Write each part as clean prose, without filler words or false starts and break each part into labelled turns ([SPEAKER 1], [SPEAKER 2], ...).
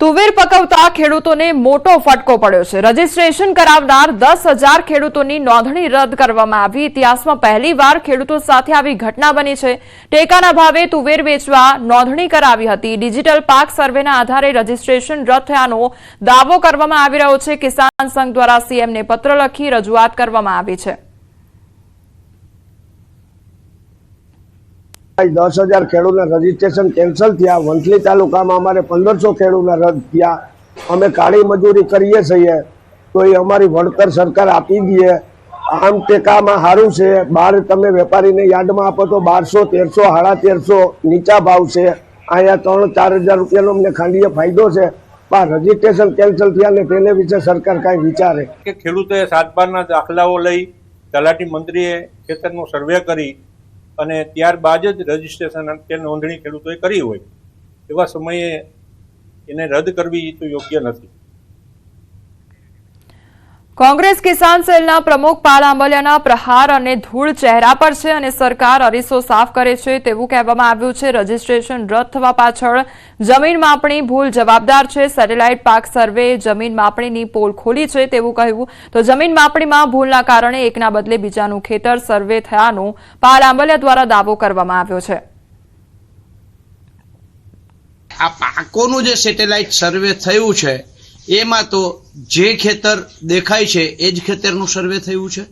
[SPEAKER 1] તુવેર પકવતા ખેડૂતોને મોટો ફટકો પડ્યો છે। રજીસ્ટ્રેશન કરાવનાર 10,000 ખેડૂતોની નોંધણી રદ કરવામાં આવી। ઇતિહાસમાં પહેલીવાર ખેડૂતો સાથે આવી ઘટના બની છે। ટેકાના ભાવે તુવેર વેચવા નોંધણી કરાવી હતી। ડિજિટલ પાક સર્વેના આધારે રજીસ્ટ્રેશન રદ થયાનો દાવો કરવામાં આવી રહ્યો છે। કિસાન સંઘ દ્વારા સીએમને પત્ર લખી રજૂઆત કરવામાં આવી છે।
[SPEAKER 2] 10,000 ખેડૂતના રજીસ્ટ્રેશન કેન્સલ થયા। વંથલી તાલુકામાં અમારે 1500 ખેડૂતના રદ થયા। અમે કાળી મજૂરી કરીએ છીએ તો એ અમારી વળતર સરકાર આપી દે। આમ ટેકામાં સારું છે। બહાર તમે વેપારીને યાર્ડમાં આપો તો 1200, 1300, 1350 નીચા ભાવ છે। અહીંયા 3-4 હજાર રૂપિયાનો અમને ખાંડીએ ફાયદો છે। પણ રજીસ્ટ્રેશન કેન્સલ થયા ને તેને વિશે સરકાર કાંઈ વિચારે
[SPEAKER 3] કે ખેડૂતોએ 7/12ના દાખલાઓ લઈ તલાટી મંત્રીએ ખેતરનો સર્વે કરી અને ત્યારબાદ જ રજીસ્ટ્રેશન કે નોંધણી ખેડૂતોએ કરી હોય એવા સમયે એને રદ કરવી તો યોગ્ય નથી।
[SPEAKER 1] કોંગ્રેસ કિસાન સેલના પ્રમુખ પાલ આંબલિયાના પ્રહાર અને ધૂળ ચહેરા પર છે અને સરકાર અરીસો સાફ કરે છે તેવું કહેવામાં આવ્યું છે। રજીસ્ટ્રેશન રદ થવા પાછળ જમીન માપણી ભૂલ જવાબદાર છે। સેટેલાઇટ પાક સર્વે જમીન માપણીની પોલ ખોલી છે તેવું કહ્યું તો જમીન માપણીમાં ભૂલના કારણે એકના બદલે બીજાનું ખેતર સર્વે થયાનો પાલ આંબલિયા દ્વારા દાવો કરવામાં આવ્યો છે।
[SPEAKER 4] આ પાકોનું જે સેટેલાઇટ સર્વે થયું છે એમાં તો જે ખેતર દેખાય છે એ જ ખેતરનું સર્વે થયું છે।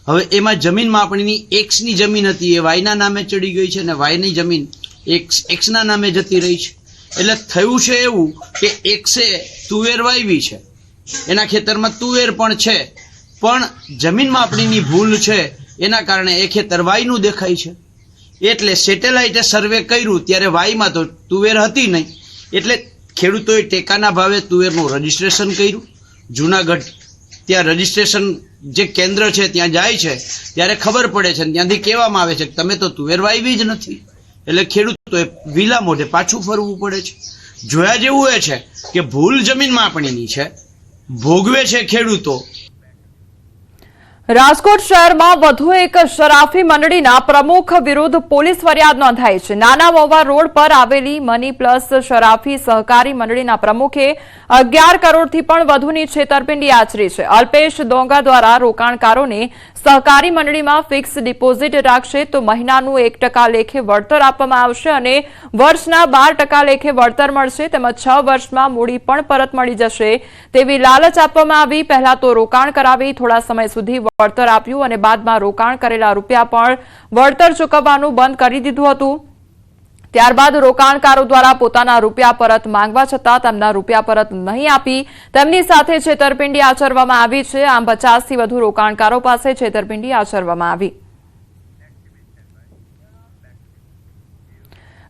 [SPEAKER 4] હવે એમાં જમીન માપણીની એક્સની જમીન હતી એ વાયના નામે ચડી ગઈ છે અને વાયની જમીન એક્સના નામે જતી રહી છે। એટલે થયું છે એવું કે એક્સે તુવેર વાવી છે, એના ખેતરમાં તુવેર પણ છે, પણ જમીન માપણીની ભૂલ છે એના કારણે એ ખેતર વાયનું દેખાય છે। એટલે સેટેલાઇટે સર્વે કર્યું ત્યારે વાયમાં તો તુવેર હતી નહીં, એટલે ખેડૂતોએ ટેકાના ભાવે તુવેરનું રજીસ્ટ્રેશન કર્યું। જુનાગઢ ત્યાં રજીસ્ટ્રેશન જે કેન્દ્ર છે ત્યાં જાય છે ત્યારે ખબર પડે છે, ત્યાંથી કહેવામાં આવે છે કે તમે તો તુવેર વાવી જ નથી। એટલે ખેડૂતોએ વિલા મોઢે પાછું ફરવું પડે છે। જોયા જેવું એ છે કે ભૂલ જમીન માપણીની છે, ભોગવે છે ખેડૂતો।
[SPEAKER 1] રાજકોટ શહેરમાં વધુ એક શરાફી મંડળીના પ્રમુખ વિરુદ્ધ પોલીસ ફરિયાદ નોંધાઈ છે। નાના વોવા રોડ પર આવેલી મની પ્લસ શરાફી સહકારી મંડળીના પ્રમુખે 11 કરોડથી પણ વધુની છેતરપિંડી આચરી છે। અલ્પેશ ડોંગા દ્વારા રોકાણકારોને સહકારી મંડળીમાં ફિક્સ ડિપોઝિટ રાખશે તો મહિનાનું 1% લેખે વળતર આપવામાં આવશે અને વર્ષના 12% લેખે વળતર મળશે, તેમજ 6 વર્ષમાં મૂડી પણ પરત મળી જશે તેવી લાલચ આપવામાં આવી। પહેલા તો રોકાણ કરાવી થોડા સમય સુધી વળતર આપ્યું અને બાદમાં રોકાણ કરેલા રૂપિયા પણ વળતર ચૂકવવાનું બંધ કરી દીધું હતું। ત્યારબાદ રોકાણકારો દ્વારા પોતાના રૂપિયા પરત માંગવા છતાં તેમના રૂપિયા પરત નહીં આપી તેમની સાથે છેતરપિંડી આચરવામાં આવી છે। આમ 50થી વધુ રોકાણકારો પાસે છેતરપિંડી આચરવામાં આવી।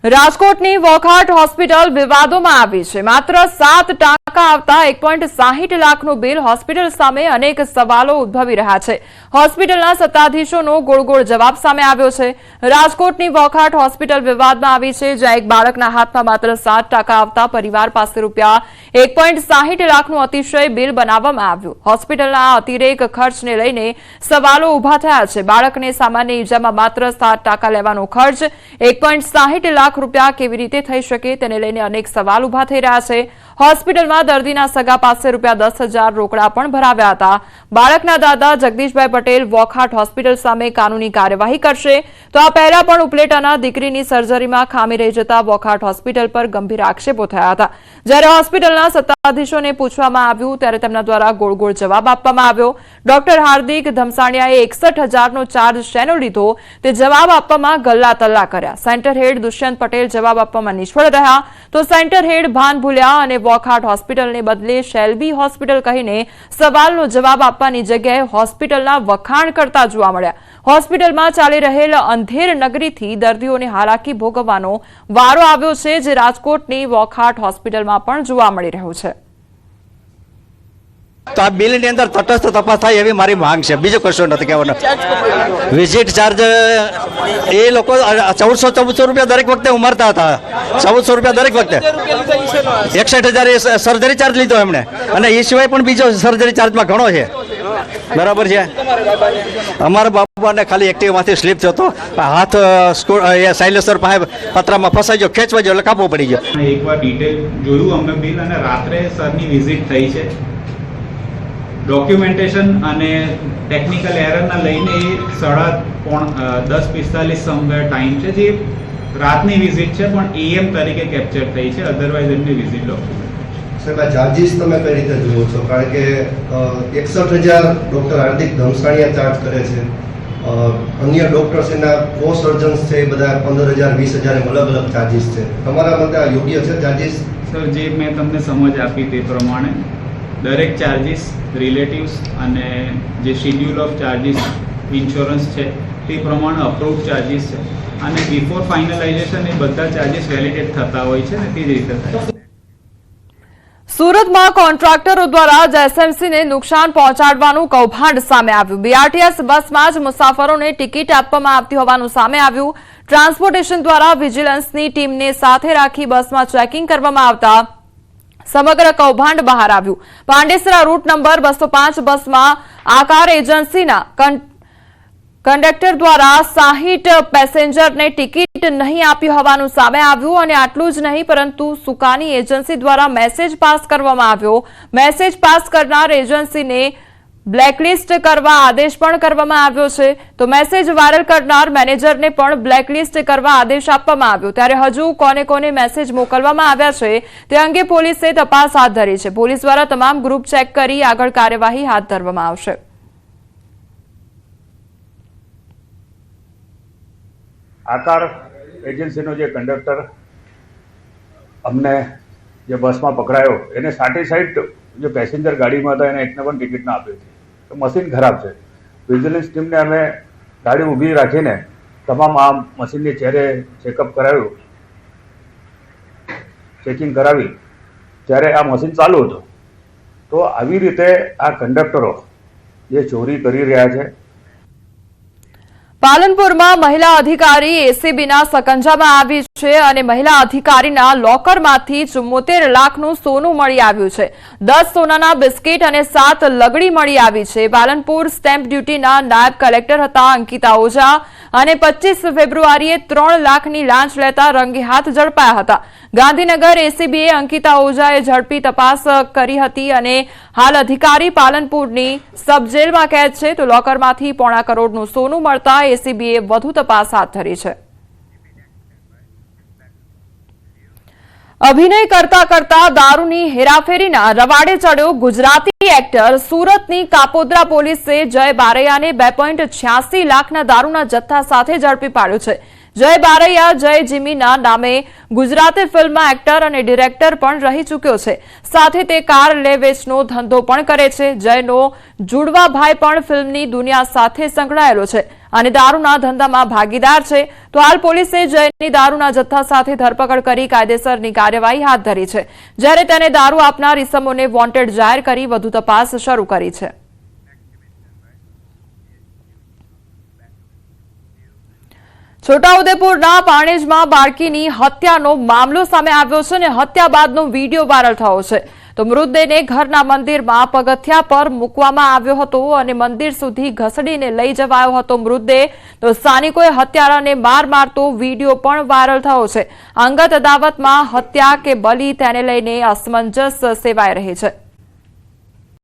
[SPEAKER 1] રાજકોટની વોખાટ હોસ્પિટલ વિવાદોમાં આવી છે। માત્ર 7% આવતા 1.60 લાખનું બિલ હોસ્પિટલ સામે અનેક સવાલો ઉદ્ભવી રહ્યા છે। હોસ્પિટલના સત્તાધીશોનો ગોળ જવાબ સામે આવ્યો છે। રાજકોટની વોખાટ હોસ્પિટલ વિવાદમાં આવી છે, જ્યાં એક બાળકના હાથમાં માત્ર 7% આવતા પરિવાર પાસે રૂપિયા 1.60 લાખનું અતિશય બિલ બનાવવામાં આવ્યું। હોસ્પિટલના અતિરેક ખર્ચને લઈને સવાલો ઉભા થયા છે। બાળકને સામાન્ય ઈજામાં માત્ર 7% લેવાનો ખર્ચ 1.60 લાખ રૂપિયા કેવી રીતે થઈ શકે તેને લઈને અનેક સવાલ ઉભા થઈ રહ્યા છે। હોસ્પિટલમાં દર્દીના સગા પાસે રૂપિયા 10,000 રોકડા પણ ભરાવ્યા હતા। બાળકના દાદા જગદીશભાઈ પટેલ વોખાટ હોસ્પિટલ સામે કાનૂની કાર્યવાહી કરશે તો આ પહેલા પણ ઉપલેટાના દીકરીની સર્જરીમાં ખામી રહી જતા વોખાટ હોસ્પિટલ પર ગંભીર આક્ષેપો થયા હતા। જ્યારે હોસ્પિટલના સત્તાધીશોને પૂછવામાં આવ્યું ત્યારે તેમના દ્વારા ગોળ જવાબ આપવામાં આવ્યો। ડોક્ટર હાર્દિક ધમસાણિયાએ 61,000નો ચાર્જ શેનો લીધો તે જવાબ આપવામાં ગલ્લા તલ્લા કર્યા। સેન્ટર હેડ દુષ્યંત પટેલ જવાબ આપવામાં નિષ્ફળ રહ્યા તો સેન્ટર હેડ ભાન ભૂલ્યા અને વોખાટ હોસ્પિટલને બદલે શેલ્બી હોસ્પિટલ કહીને સવાલનો જવાબ આપવાની જગ્યાએ હોસ્પિટલના વખાણ કરતા જોવા મળ્યા। હોસ્પિટલમાં ચાલી રહેલ અંધેર નગરીથી દર્દીઓને હાલાકી ભોગવવાનો વારો આવ્યો છે, જે રાજકોટની વોખાટ હોસ્પિટલમાં પણ જોવા મળી રહ્યું છે।
[SPEAKER 5] તો આ બિલની અંદર તટસ્થ તપાસ થાય એવી મારી માંગ છે, બીજો કશું નથી કહેવાનો। વિઝિટ ચાર્જ એ લોકો 1400 રૂપિયા દરેક વખતે ઉમારતા હતા। 1400 રૂપિયા દરેક વખતે 61,000 સર્જરી ચાર્જ લીધો એમણે, અને એ સિવાય પણ બીજો સર્જરી ચાર્જમાં ઘણો છે। બરાબર છે। અમારા અને ખાલી એક્ટિવામાંથી સ્લીપ થયો હતો, હાથ સાયલેન્સર પાસે પતરામાં ફસાઈ ગયો, ખેંચવા ગયો એટલે કાપવો પડી ગયો.
[SPEAKER 6] એકવાર ડિટેલ જોયું અમે બિલ અને રાત્રે સરની વિઝિટ થઈ છે. ડોક્યુમેન્ટેશન અને ટેકનિકલ એરરના લઈને 10:45 સમવેર ટાઈમ છે, જે રાતની વિઝિટ છે પણ AM તરીકે કેપ્ચર થઈ છે, અધરવાઇઝ એમની વિઝિટ ડોક્યુમેન્ટ.
[SPEAKER 7] સાહેબ, આ ચાર્જીસ તમે કઈ રીતે જુઓ છો? કારણ કે 61,000 ડોક્ટર હાર્દિક ધમસાણીયા ચાર્જ કરે છે, અન્ય ડોક્ટર્સ એના કો સર્જન્સ છે એ બધા 15,000 20,000 એમ અલગ અલગ ચાર્જીસ છે. તમારા મતે આ યોગ્ય છે ચાર્જીસ?
[SPEAKER 6] સર, જે મેં તમને સમજ આપી તે પ્રમાણે દરેક ચાર્જીસ રિલેટિવ્સ અને જે શિડ્યુલ ઓફ ચાર્જીસ ઇન્સ્યોરન્સ છે તે પ્રમાણે અપ્રૂવડ ચાર્જીસ છે અને બિફોર ફાઇનલાઇઝેશન એ બધા ચાર્જીસ વેલિડેટ થતા હોય છે અને તે જ રીતે થાય છે.
[SPEAKER 1] સુરતમાં કોન્ટ્રાક્ટરો દ્વારા જ એસએમસીને નુકસાન પહોંચાડવાનું કૌભાંડ સામે આવ્યું. બીઆરટીએસ બસમાં જ મુસાફરોને ટિકિટ આપવામાં આવતી હોવાનું સામે આવ્યું. ટ્રાન્સપોર્ટેશન દ્વારા વિજિલન્સની ટીમને સાથે રાખી બસમાં ચેકિંગ કરવામાં આવતા સમગ્ર કૌભાંડ બહાર આવ્યું. પાંડેસરા રૂટ નંબર 205 બસમાં આકાર એજન્સીના કંડક્ટર દ્વારા 60 પેસેન્જરને ટિકિટ નહીં આપી હોવાનું સામે આવ્યું અને આટલું જ નહીં પરંતુ સુકાની એજન્સી દ્વારા મેસેજ પાસ કરવામાં આવ્યો. મેસેજ પાસ કરનાર એજન્સીને બ્લેકલિસ્ટ કરવા આદેશ પણ કરવામાં આવ્યો છે, તો મેસેજ વાયરલ કરનાર મેનેજરને પણ બ્લેકલિસ્ટ કરવા આદેશ આપવામાં આવ્યો. ત્યારે હજુ કોને કોને મેસેજ મોકલવામાં આવ્યા છે તે અંગે પોલીસે તપાસ હાથ ધરી છે. પોલીસ દ્વારા તમામ ગ્રુપ ચેક કરી આગળ કાર્યવાહી હાથ ધરવામાં આવશે.
[SPEAKER 8] આકાર એજન્સીનો જે કંડક્ટર અમને જે બસમાં પકડાયો એને 60 જે પેસેન્જર ગાડીમાં હતા એને એકને પણ ટિકિટ ના આપી હતી. તો મશીન ખરાબ છે. વિજિલન્સ ટીમને અમે ગાડી ઊભી રાખીને તમામ આ મશીનની ચેરે ચેકઅપ કરાવ્યું, ચેકિંગ કરાવી ત્યારે આ મશીન ચાલુ હતું. તો આવી રીતે આ કંડક્ટરો જે ચોરી કરી રહ્યા છે.
[SPEAKER 1] પાલનપુરમાં મહિલા અધિકારી એસીબીના સકંજામાં આવી છે અને મહિલા અધિકારીના લોકરમાંથી 74 લાખનું સોનું મળી આવ્યું છે. 10 સોનાના બિસ્કીટ અને 7 લગડી મળી આવી છે. પાલનપુર સ્ટેમ્પ ડ્યુટીના નાયબ કલેક્ટર હતા અંકિતા ઓઝા અને 25 ફેબ્રુઆરીએ 3 લાખની લાંચ લેતા રંગે હાથ ઝડપાયા હતા. ગાંધીનગર એસીબીએ અંકિતા ઓઝાએ ઝડપી તપાસ કરી હતી અને હાલ અધિકારી પાલનપુરની સબ જેલમાં કેદ છે. તો લોકરમાંથી 1.25 કરોડનું સોનું મળતા એસીબીએ વધુ તપાસ હાથ ધરી છે. અભિનય કરતા કરતા દારૂની હેરાફેરીના રવાડે ચડ્યો ગુજરાતી એક્ટર. સુરતની કાપોદ્રા પોલીસે જય બારૈયાને 2.86 લાખના દારૂના જથ્થા સાથે ઝડપી પાડ્યો છે. જય બારૈયા જય જીમીના નામે ગુજરાતી ફિલ્મમાં એક્ટર અને ડિરેક્ટર પણ રહી ચૂક્યો છે. સાથે તે કાર લે વેચનો ધંધો પણ કરે છે. જયનો જુડવા ભાઈ પણ ફિલ્મની દુનિયા સાથે સંકળાયેલો છે અને દારૂના ધંધામાં ભાગીદાર છે. તો હાલ પોલીસે જયની દારૂના જથ્થા સાથે ધરપકડ કરી કાયદેસરની કાર્યવાહી હાથ ધરી છે, જ્યારે તેને દારૂ આપનાર ઇસમોને વોન્ટેડ જાહેર કરી વધુ તપાસ શરૂ કરી છે. છોટાઉદેપુરના પાણેજમાં બાળકીની હત્યાનો મામલો સામે આવ્યો છે અને હત્યા બાદનો વિડીયો વાયરલ થયો છે. તો મૃતદેહને ઘરના મંદિરમાં પગથિયા પર મૂકવામાં આવ્યો હતો અને મંદિર સુધી ઘસડીને લઈ જવાયો હતો મૃતદેહ. તો સ્થાનિકોએ હત્યારાને માર મારતો વિડીયો પણ વાયરલ થયો છે. અંગત અદાવતમાં હત્યા કે બલી તેને લઈને અસમંજસ સેવાઈ રહી છે.